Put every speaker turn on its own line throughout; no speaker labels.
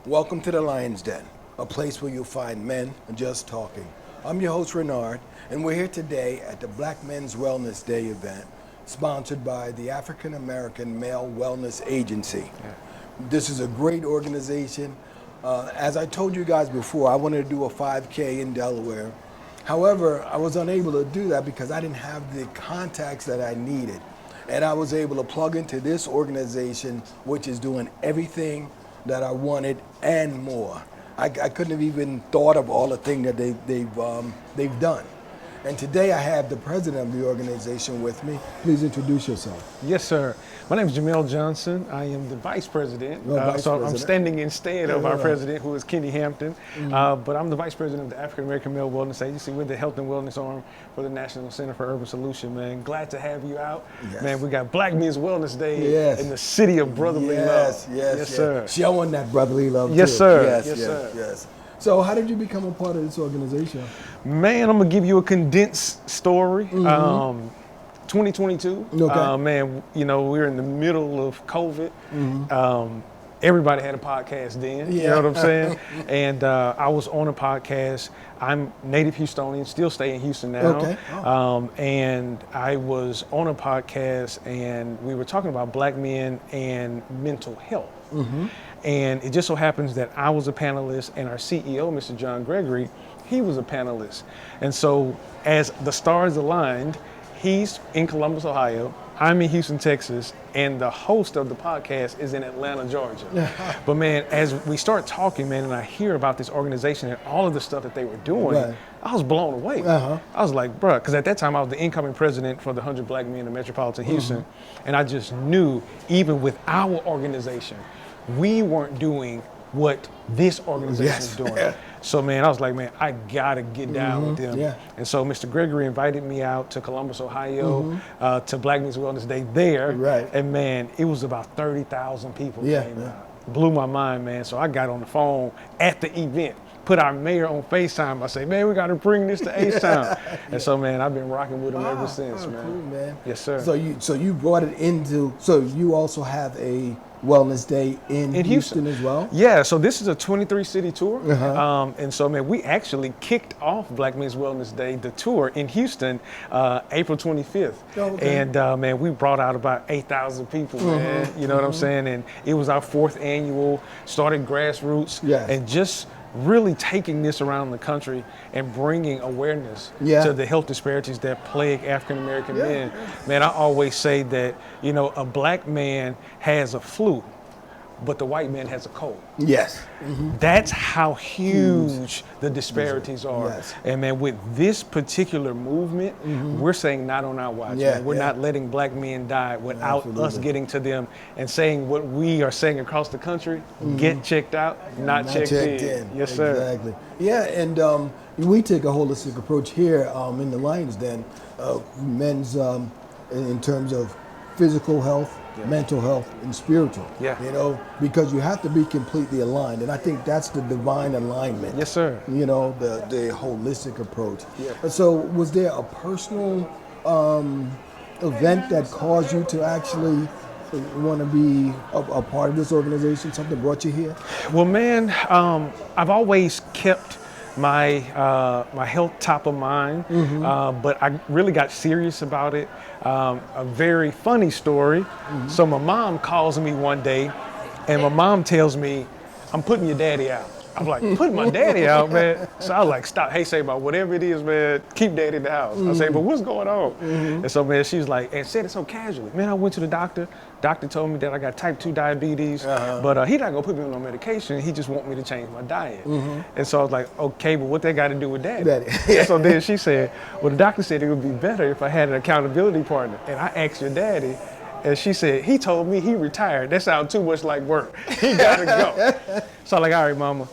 Welcome to the Lion's Den, a place where you'll find men just talking. I'm your host, Renard, and we're here today at the Black Men's Wellness Day event, sponsored by the African American Male Wellness Agency. Yeah. This is a great organization. As I told you guys before, I wanted to do a 5K in Delaware. However, I was unable to do that because I didn't have the contacts that I needed. And I was able to plug into this organization, which is doing everything that I wanted and more. I couldn't have even thought of all the things that they've done. And today I have the president of the organization with me. Please introduce yourself.
Yes, sir. My name is Jamail Johnson. I am the vice president. I'm standing instead of our president, who is Kenny Hampton. But I'm the vice president of the African American Male Wellness Agency. We're the health and wellness arm for the National Center for Urban Solution, man. Glad to have you out. Yes. Man, we got Black Men's Wellness Day in the city of brotherly love.
Yes,
sir.
Showing that brotherly love,
yes,
too.
Sir.
Yes. So how did you become a part of this organization?
Man, I'm going to give you a condensed story. 2022, man, you know, we're in the middle of COVID. Everybody had a podcast then, you know what I'm saying? And I was on a podcast. I'm native Houstonian, still stay in Houston now. And I was on a podcast and we were talking about black men and mental health. And it just so happens that I was a panelist and our CEO, Mr. John Gregory, he was a panelist. And so as the stars aligned, he's in Columbus, Ohio, I'm in Houston, Texas, and the host of the podcast is in Atlanta, Georgia. But man, as we start talking, man, and I hear about this organization and all of the stuff that they were doing, I was blown away. I was like, bruh, because at that time I was the incoming president for the 100 Black Men in Metropolitan Houston, and I just knew, even with our organization, we weren't doing what this organization is doing. So man, I was like, man, I gotta get down with them. And so Mr. Gregory invited me out to Columbus, Ohio, to Black Men's Wellness Day there. And man, it was about 30,000 people came out. Blew my mind, man. So I got on the phone at the event, put our mayor on FaceTime. I say, man, we gotta bring this to H-Town. And so man, I've been rocking with him ever since, man.
Cool, man.
Yes, sir.
So you brought it into, so you also have a Wellness Day in Houston as well?
Yeah, so this is a 23-city tour. And so, man, we actually kicked off Black Men's Wellness Day, the tour, in Houston, April 25th. And, man, we brought out about 8,000 people, man. You know what I'm saying? And it was our 4th annual, started grassroots, and just really taking this around the country and bringing awareness to the health disparities that plague African American men. Man, I always say that, you know, a black man has a flu, but the white man has a cold. That's how huge the disparities are. And man, with this particular movement, we're saying not on our watch. We're not letting black men die without us getting to them and saying what we are saying across the country, get checked out, not checked in. Yes, sir.
Exactly. Yeah, and we take a holistic approach here in the Lion's Den, men's in terms of physical health, mental health, and spiritual. You know, because you have to be completely aligned, and I think that's the divine alignment.
Yes, sir.
You know, the holistic approach. And so, was there a personal event that caused you to actually want to be a part of this organization? Something brought you here?
Well, man, I've always kept my health top of mind, but I really got serious about it. A very funny story. So my mom calls me one day, and my mom tells me, "I'm putting your daddy out." I'm like, "Putting my daddy out, man?" So I was like, "Stop. Hey, say about whatever it is, man, keep daddy in the house." I say, "But what's going on?" And so, man, she's like, and said it so casually. Man, I went to the doctor. Doctor told me that I got type 2 diabetes, but he not gonna put me on no medication. He just want me to change my diet. And so I was like, okay, but what they got to do with daddy? And so then she said, well, the doctor said it would be better if I had an accountability partner. And I asked your daddy, and she said, he told me he retired. That sounds too much like work. He gotta go. So I'm like, all right, mama.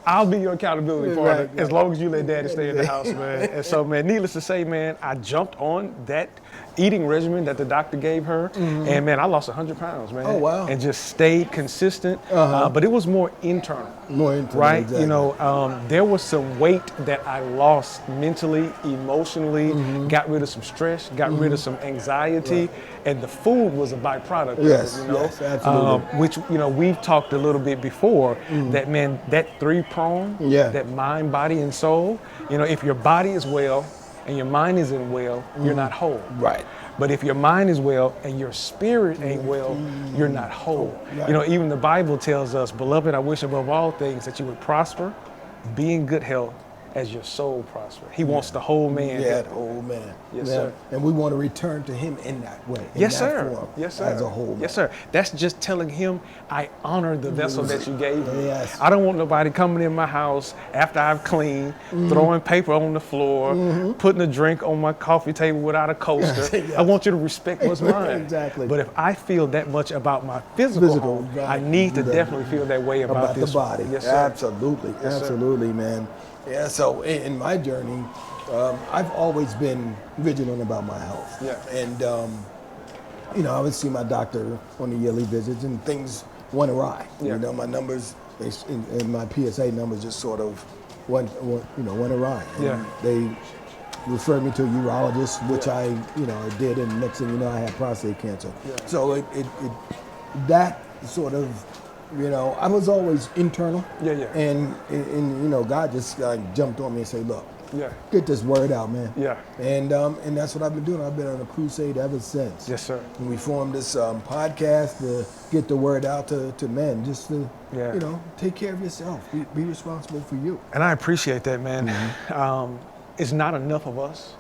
I'll be your accountability partner
Right.
as long as you let daddy stay in the house, man. And so, man, needless to say, man, I jumped on that eating regimen that the doctor gave her, and man, I lost 100 pounds, man.
Oh, wow.
And just stayed consistent, but it was more internal.
More internal,
right?
exactly.
You know, there was some weight that I lost mentally, emotionally, got rid of some stress, got rid of some anxiety, and the food was a byproduct
Yes,
of it, you know?
yes, absolutely.
Which, you know, we've talked a little bit before, that, man, that three-prong, that mind, body, and soul, you know, if your body is well and your mind isn't well, you're not whole.
Right.
But if your mind is well and your spirit ain't well, you're not whole.
Right.
You know, even the Bible tells us, beloved, I wish above all things that you would prosper, be in good health as your soul prosper. He wants the whole man.
Yeah, the whole man.
Yes,
Yeah.
sir.
And we want to return to him in that way. In
Yes,
that
sir.
Form,
Yes, sir.
As a whole man.
Yes, sir. That's just telling him, I honor the vessel that you gave me.
Yes.
I don't want nobody coming in my house after I've cleaned, throwing paper on the floor, putting a drink on my coffee table without a coaster.
Yes.
I want you to respect what's mine.
Exactly.
But if I feel that much about my physical home,
right.
I need to definitely feel that way about
the
this
body.
one. Yes, sir.
Absolutely.
Yes, sir.
Absolutely, man. Yeah, so in my journey, I've always been vigilant about my health.
Yeah.
And, you know, I would see my doctor on the yearly visits and things went awry.
Yeah.
You know, my numbers, and my PSA numbers just sort of went awry. And
Yeah.
they referred me to a urologist, which I did, and next thing you know, I had prostate cancer.
Yeah.
So that sort of, you know, I was always internal.
Yeah, yeah.
And you know, God just jumped on me and said, look,
Yeah.
get this word out, man.
Yeah.
And that's what I've been doing. I've been on a crusade ever since.
Yes, sir.
And we formed this podcast to get the word out to men, just to,
Yeah.
you know, take care of yourself. Be responsible for you.
And I appreciate that, man. It's not enough of us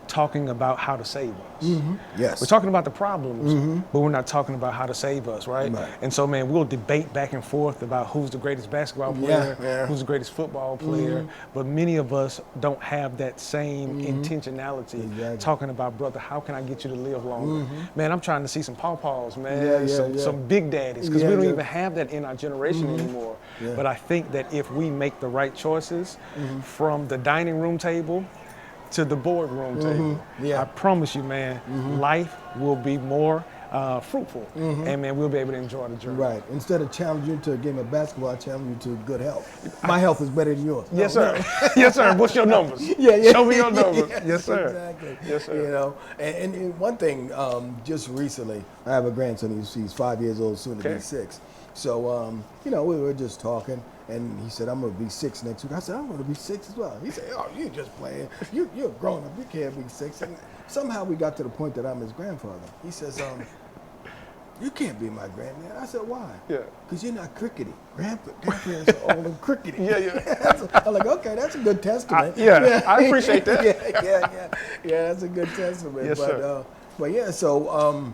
talking about how to save us.
Yes.
We're talking about the problems, but we're not talking about how to save us, right?
Right.
And so, man, we'll debate back and forth about who's the greatest basketball player,
Yeah.
who's the greatest football player, but many of us don't have that same intentionality.
Exactly.
Talking about, brother, how can I get you to live longer? Man, I'm trying to see some pawpaws, man,
Yeah,
some big daddies, because
Yeah,
we don't
yeah.
even have that in our generation anymore.
Yeah.
But I think that if we make the right choices from the dining room table to the boardroom table,
Yeah.
I promise you, man, life will be more fruitful, and man, we'll be able to enjoy the journey.
Right. Instead of challenging you to a game of basketball, I challenge you to good health. My health is better than yours.
Yes, sir. Yes, sir. What's your numbers?
Yeah.
Show me your numbers. Yes, sir.
Exactly.
Yes, sir.
You know, and one thing, just recently, I have a grandson. He's 5 years old, soon to
Okay.
be 6. So, you know, we were just talking, and he said, I'm going to be 6 next week. I said, I'm going to be 6 as well. He said, oh, you're just playing. You're grown up. You can't be 6. And somehow we got to the point that I'm his grandfather. He says, you can't be my granddad. I said, why?
Yeah.
Because you're not crickety. Grandparents are old and crickety.
Yeah.
I'm like, okay, that's a good testament.
I appreciate that.
Yeah, that's a good testament.
Yes, sir.
But yeah, so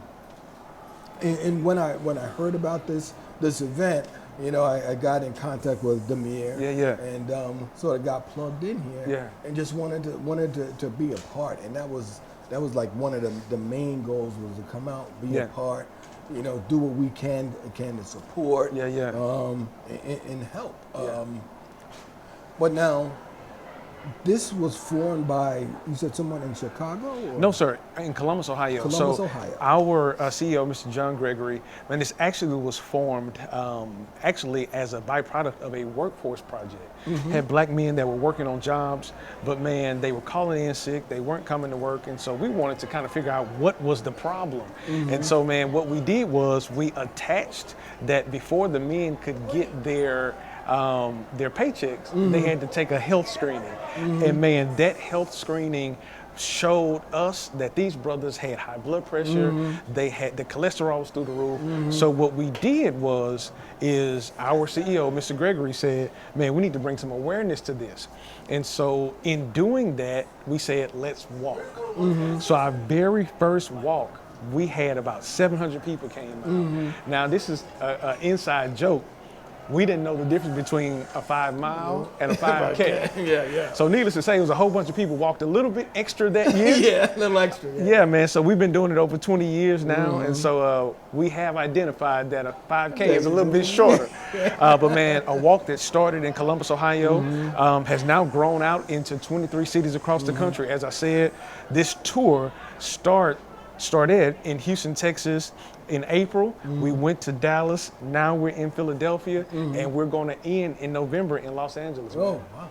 and when I heard about this event, you know, I got in contact with Demir.
Yeah.
And sort of got plugged in here.
Yeah.
And just wanted to be a part. And that was like one of the main goals, was to come out, be a part, you know, do what we can to support.
Yeah.
And help. But now, this was formed by, you said someone in Chicago? Or?
No, sir. In Columbus, Ohio.
Columbus,
so
Ohio.
Our CEO, Mr. John Gregory, man, this actually was formed actually as a byproduct of a workforce project. Had black men that were working on jobs, but man, they were calling in sick. They weren't coming to work, and so we wanted to kind of figure out what was the problem. And so, man, what we did was we attached that before the men could get their paychecks, they had to take a health screening. And man, that health screening showed us that these brothers had high blood pressure, they had the cholesterol was through the roof. So what we did is our CEO, Mr. Gregory, said, man, we need to bring some awareness to this. And so in doing that, we said, let's walk. So our very first walk, we had about 700 people came out. Now this is an inside joke. we didn't know the difference between a 5 mile and a 5K.
Yeah.
So needless to say, it was a whole bunch of people walked a little bit extra that year.
Yeah, a little extra.
Yeah, man. So we've been doing it over 20 years now, and so we have identified that a 5K is a little bit shorter. But man, a walk that started in Columbus, Ohio, has now grown out into 23 cities across the country. As I said, this tour started in Houston, Texas in April. We went to Dallas. Now we're in Philadelphia, and we're going to end in November in Los Angeles. Man.
Oh, wow.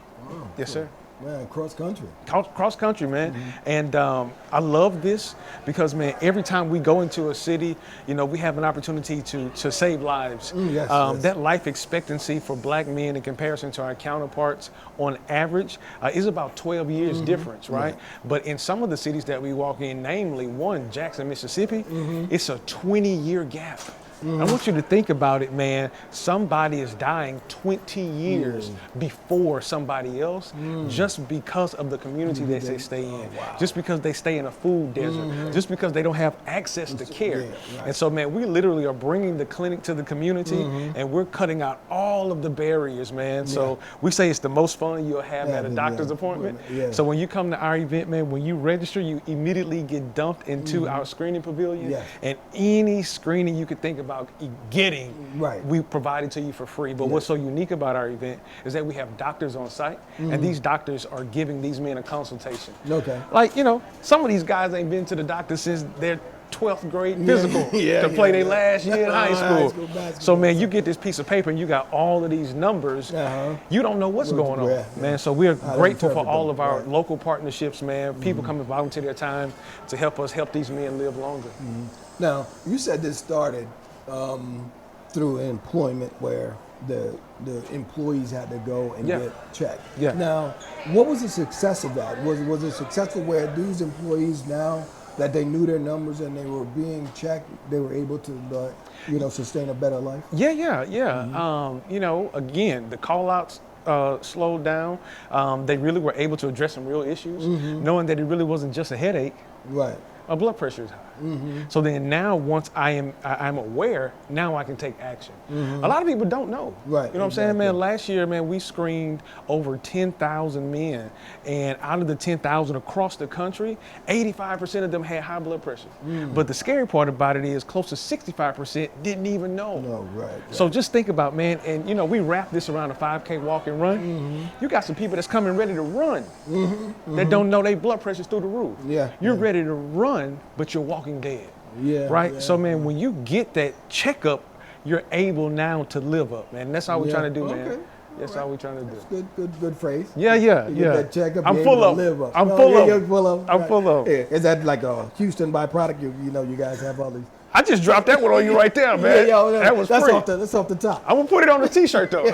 Yes, sir.
Man, cross country.
Cross country, man. And I love this because, man, every time we go into a city, you know, we have an opportunity to save lives.
Yes.
That life expectancy for black men in comparison to our counterparts on average is about 12 years difference, right? But in some of the cities that we walk in, namely one, Jackson, Mississippi, it's a 20-year gap. I want you to think about it, man. Somebody is dying 20 years before somebody else just because of the community that they stay in, just because they stay in a food desert, just because they don't have access to care. And so, man, we literally are bringing the clinic to the community and we're cutting out all of the barriers, man. So we say it's the most fun you'll have at a doctor's appointment. So when you come to our event, man, when you register, you immediately get dumped into our screening pavilion, and any screening you could think about getting, we provide it to you for free. But what's so unique about our event is that we have doctors on site, and these doctors are giving these men a consultation. Like, you know, some of these guys ain't been to the doctor since their 12th grade physical to play their last year in high school. So, man, you get this piece of paper and you got all of these numbers. You don't know what's going on, man. So we're grateful for all of our local partnerships, man. People come and volunteer their time to help us help these men live longer.
Now, you said this started through employment where the employees had to go and get checked. Now, what was the success of that? Was it successful where these employees now that they knew their numbers and they were being checked, they were able to, sustain a better life?
Yeah. You know, again, the call-outs slowed down. They really were able to address some real issues, knowing that it really wasn't just a headache. My blood pressure is high. So then now once I'm aware, now I can take action. A lot of people don't know. You know what I'm saying, man? Last year, man, we screened over 10,000 men, and out of the 10,000 across the country, 85% of them had high blood pressure. But the scary part about it is close to 65% didn't even know. So just think about, man, and you know, we wrap this around a 5K walk and run. You got some people that's coming ready to run that don't know their blood pressure's through the roof. You're ready to run, but you're walking dead. So, man, when you get that checkup, you're able now to live up, man. That's all we're trying to do, man. That's all we're trying to do.
That's good phrase.
Yeah.
That checkup,
I'm full of. I'm full of.
Is that like a Houston byproduct? You guys have all these.
I just dropped that one on you right there, man. That was free.
That's off the top.
I'm gonna put it on the T-shirt though.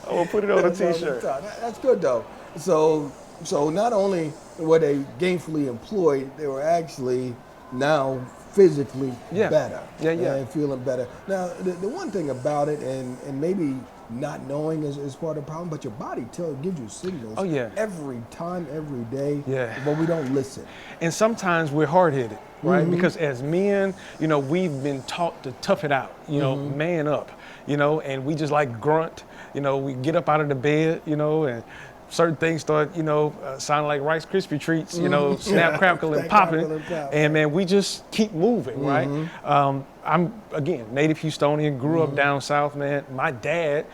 I'm gonna put it on the T-shirt.
That's good though. So not only were they gainfully employed, they were actually now physically better. And feeling better. Now, the one thing about it, and maybe not knowing is part of the problem, but your body gives you signals every time, every day, but we don't listen.
And sometimes we're hard-headed, right? Because as men, you know, we've been taught to tough it out, you know, man up, you know, and we just like grunt, you know, we get up out of the bed, you know, and certain things start, sounding like Rice Krispie treats, snap, crackle, and popping. And man, we just keep moving, right? I'm, again, native Houstonian, grew up down south, man. My dad,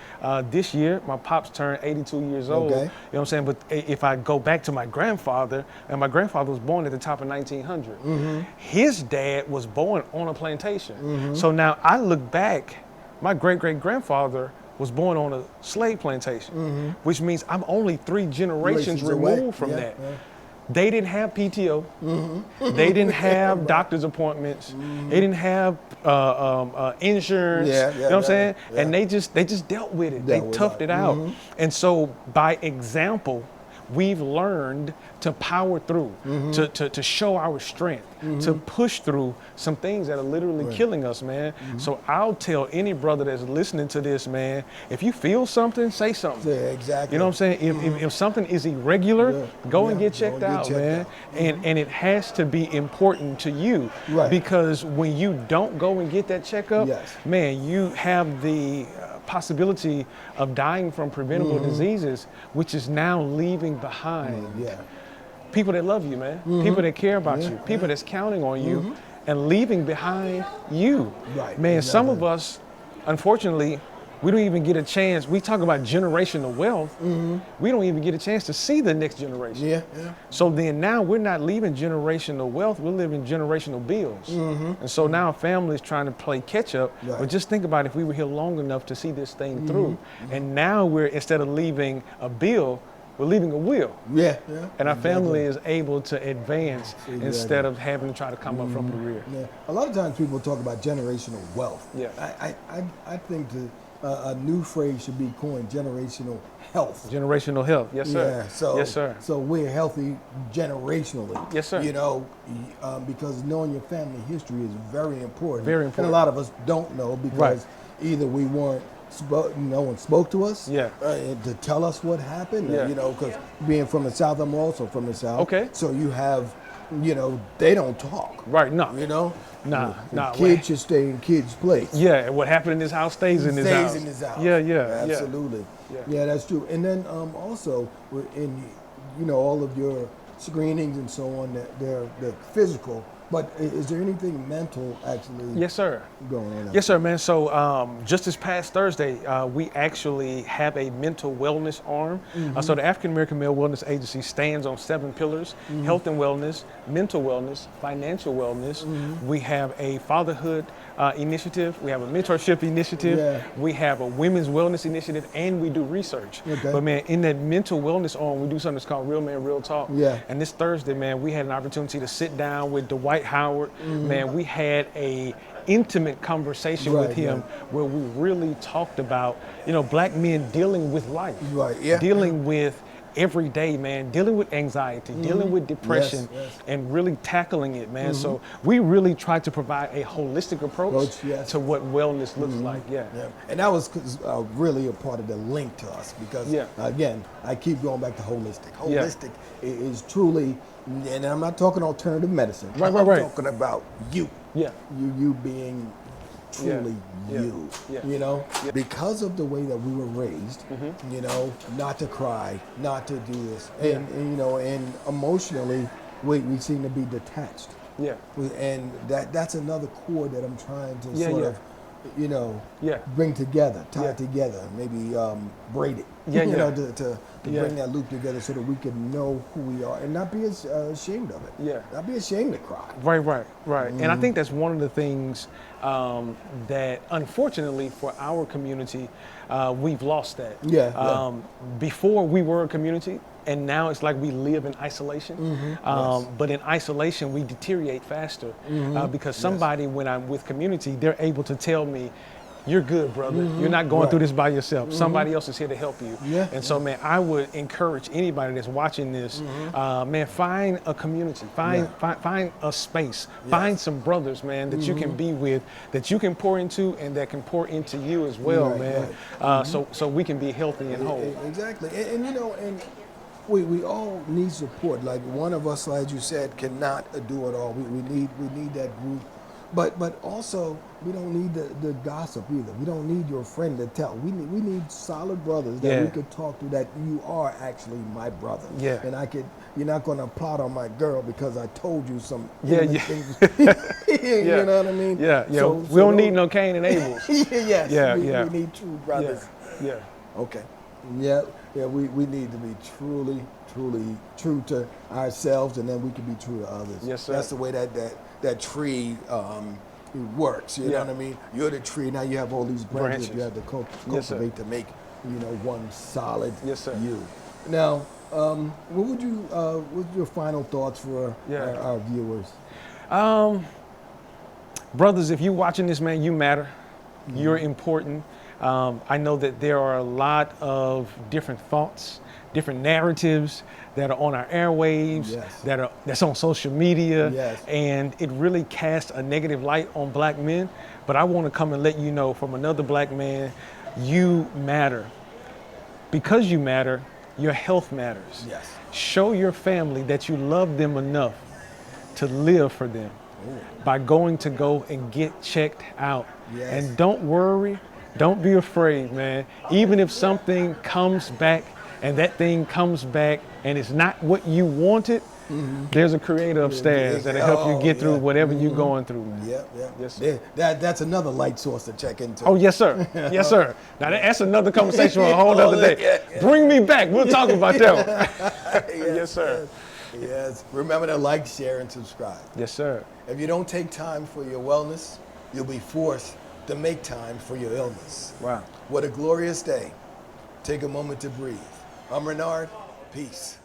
this year, my pops turned 82 years old. You know what I'm saying? But if I go back to my grandfather, and my grandfather was born at the top of 1900. His dad was born on a plantation. So now I look back, my great-great-grandfather was born on a slave plantation, which means I'm only 3 generations removed from that. They didn't have PTO. They didn't have doctor's appointments. They didn't have insurance. You know what I'm saying? And they just dealt with it. They toughed it out. And so by example, we've learned to power through, to show our strength, to push through some things that are literally killing us, man. So I'll tell any brother that's listening to this, man, if you feel something, say something.
Yeah, exactly.
You know what I'm saying? If something is irregular, go and get checked out, man. And it has to be important to you, because when you don't go and get that checkup, man, you have the possibility of dying from preventable diseases, which is now leaving behind people that love you, man, people that care about you, people that's counting on you, and leaving behind you. Man, some of us, unfortunately, we don't even get a chance. We talk about generational wealth. We don't even get a chance to see the next generation. So then now we're not leaving generational wealth. We're living generational bills. And so now families trying to play catch up. But just think about if we were here long enough to see this thing through. And now we're, instead of leaving a bill, we're leaving a will. And our family is able to advance instead of having to try to come up from the rear.
A lot of times people talk about generational wealth. I think a new phrase should be coined: generational health.
Generational health, yes, sir. Yes, sir.
So we're healthy generationally.
Yes, sir.
You know, because knowing your family history is very important.
Very important.
And a lot of us don't know because either we weren't no one spoke to us to tell us what happened. You know, because being from the South, I'm also from the South. So you have, you know, they don't talk.
No.
You know.
Nah.
Kids should stay in kids' place.
What happened in this house stays in this house.
Stays in this house. Absolutely. Yeah, that's true. And then also, in, you know, all of your screenings and so on, they're physical. But is there anything mental actually going on?
Yes, sir, man. So just this past Thursday, we actually have a mental wellness arm. So the African American Male Wellness Agency stands on 7 pillars: health and wellness, mental wellness, financial wellness. We have a fatherhood initiative. We have a mentorship initiative. We have a women's wellness initiative, and we do research. But man, in that mental wellness arm, we do something that's called Real Man, Real Talk. And this Thursday, man, we had an opportunity to sit down with Dwight Howard. Man, we had a intimate conversation with him where we really talked about, you know, black men dealing with life, dealing with every day, man, dealing with anxiety, dealing with depression, and really tackling it, man. So we really tried to provide a holistic approach to what wellness looks like.
And that was really a part of the link to us because, again, I keep going back to holistic. Holistic is truly, and I'm not talking alternative medicine. I'm talking about you. You being truly you. You know, because of the way that we were raised, you know, not to cry, not to do this, and you know, and emotionally, we seem to be detached. And that's another cord that I'm trying to sort of, you know, bring together, tie together, maybe braid it. You know, to bring that loop together so that we can know who we are and not be ashamed of it. Not be ashamed to cry.
Right. And I think that's one of the things that, unfortunately, for our community, we've lost that. Before we were a community, and now it's like we live in isolation. But in isolation, we deteriorate faster because somebody, when I'm with community, they're able to tell me, you're good, brother. You're not going through this by yourself. Somebody else is here to help you. And so, man, I would encourage anybody that's watching this, man, find a community, find a space, find some brothers, man, that you can be with, that you can pour into, and that can pour into you as well, man. So we can be healthy and whole.
Exactly. And you know, and we all need support. Like one of us, as you said, cannot do it all. We need that group. But also, we don't need the gossip either. We don't need your friend to tell. We need solid brothers that we could talk to, that you are actually my brother. And you're not going to plot on my girl because I told you some things. You know what I mean?
So we don't need no Cain and Abels.
We need true brothers. Okay. We need to be truly true to ourselves, and then we can be true to others.
Yes, sir.
That's the way that tree works. You know what I mean? You're the tree. Now you have all these branches you have to cultivate to make, you know, one solid you. Now, what's your final thoughts for our viewers?
Brothers, if you're watching this, man, you matter. You're important. I know that there are a lot of different thoughts, different narratives that are on our airwaves,
Yes.
that's on social media,
Yes.
and it really casts a negative light on black men. But I want to come and let you know from another black man, you matter. Because you matter, your health matters.
Yes.
Show your family that you love them enough to live for them by going and get checked out.
Yes.
And don't worry, don't be afraid, man. Even if something comes back and that thing comes back and it's not what you wanted, there's a creator upstairs that'll help you get through whatever you're going through, man.
Yep, yep.
Yes, sir.
That's another light source to check into.
Oh, yes, sir. Yes, sir. Now, that's another conversation for a whole other day.
Yeah.
Bring me back. We'll talk about that one. Yes, sir.
Yes. Remember to like, share, and subscribe.
Yes, sir.
If you don't take time for your wellness, you'll be forced to make time for your illness.
Wow.
What a glorious day. Take a moment to breathe. I'm Renard. Peace.